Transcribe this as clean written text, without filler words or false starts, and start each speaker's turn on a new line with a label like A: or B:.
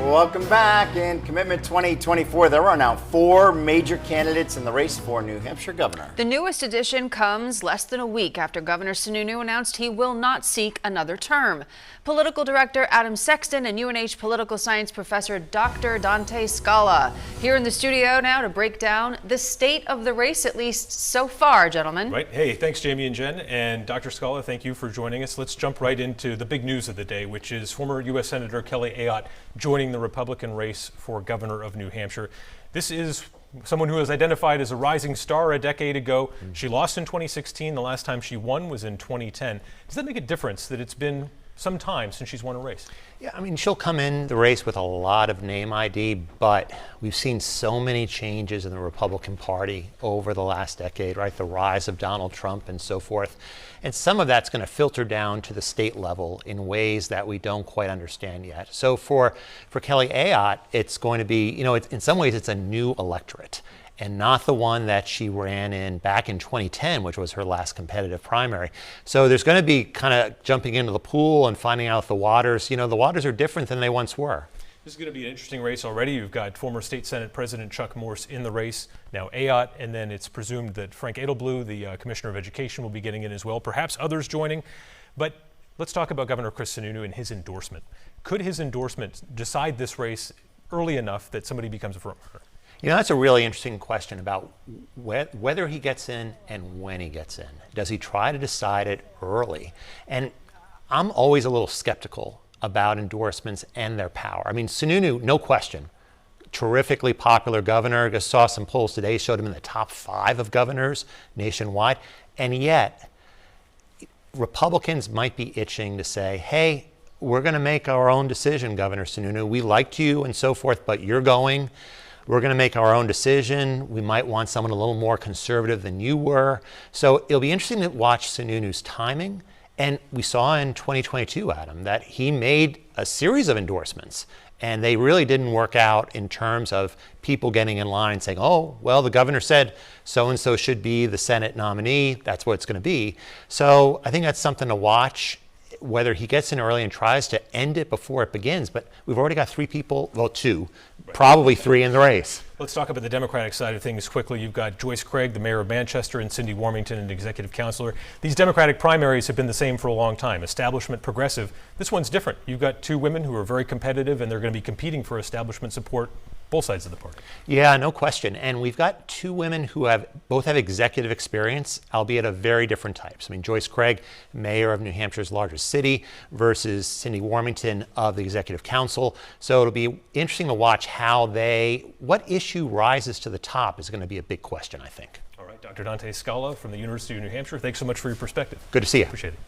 A: Welcome back. In Commitment 2024, there are now 4 major candidates in the race for New Hampshire governor.
B: The newest addition comes less than a week after Governor Sununu announced he will not seek another term. Political director Adam Sexton and UNH political science professor Dr. Dante Scala here in the studio now to break down the state of the race, at least so far, gentlemen.
C: Right. Hey, thanks, Jamie and Jen. And Dr. Scala, thank you for joining us. Let's jump right into the big news of the day, which is former U.S. Senator Kelly Ayotte joining the Republican race for governor of New Hampshire. This is someone who was identified as a rising star a decade ago. She lost in 2016. The last time she won was in 2010. Does that make a difference that it's been some time since she's won a race?
D: Yeah, I mean, she'll come in the race with a lot of name ID, but we've seen so many changes in the Republican Party over the last decade, right? The rise of Donald Trump and so forth. And some of that's going to filter down to the state level in ways that we don't quite understand yet. So for Kelly Ayotte, it's going to be, in some ways it's a new electorate, and not the one that she ran in back in 2010, which was her last competitive primary. So there's going to be kind of jumping into the pool and finding out the waters. The waters are different than they once were.
C: This is going to be an interesting race already. You've got former State Senate President Chuck Morse in the race, now Ayotte, and then it's presumed that Frank Edelblut, the Commissioner of Education, will be getting in as well, perhaps others joining. But let's talk about Governor Chris Sununu and his endorsement. Could his endorsement decide this race early enough that somebody becomes a front runner?
D: That's a really interesting question about whether he gets in and when he gets in. Does he try to decide it early? And I'm always a little skeptical about endorsements and their power. I mean, Sununu, no question, terrifically popular governor. I just saw some polls today, showed him in the top 5 of governors nationwide. And yet, Republicans might be itching to say, hey, we're going to make our own decision, Governor Sununu. We liked you and so forth, but you're going. We're going to make our own decision. We might want someone a little more conservative than you were. So it'll be interesting to watch Sununu's timing. And we saw in 2022, Adam, that he made a series of endorsements, and they really didn't work out in terms of people getting in line and saying, oh, well, the governor said so-and-so should be the Senate nominee. That's what it's going to be. So I think that's something to watch, whether he gets in early and tries to end it before it begins. But we've already got 3 people, well, 2, probably 3 in the race.
C: Let's talk about the Democratic side of things quickly. You've got Joyce Craig, the mayor of Manchester, and Cindy Warmington, an executive counselor. These Democratic primaries have been the same for a long time. Establishment, progressive. This one's different. You've got 2 women who are very competitive, and they're going to be competing for establishment support, both sides of the party. Yeah,
D: no question. And we've got 2 women who both have executive experience, albeit of very different types. I mean, Joyce Craig, mayor of New Hampshire's largest city, versus Cindy Warmington of the executive council. So it'll be interesting to watch what issue rises to the top is going to be a big question, I think.
C: All right, Dr. Dante Scala from the University of New Hampshire, thanks so much for your perspective.
D: Good to see you.
C: Appreciate it.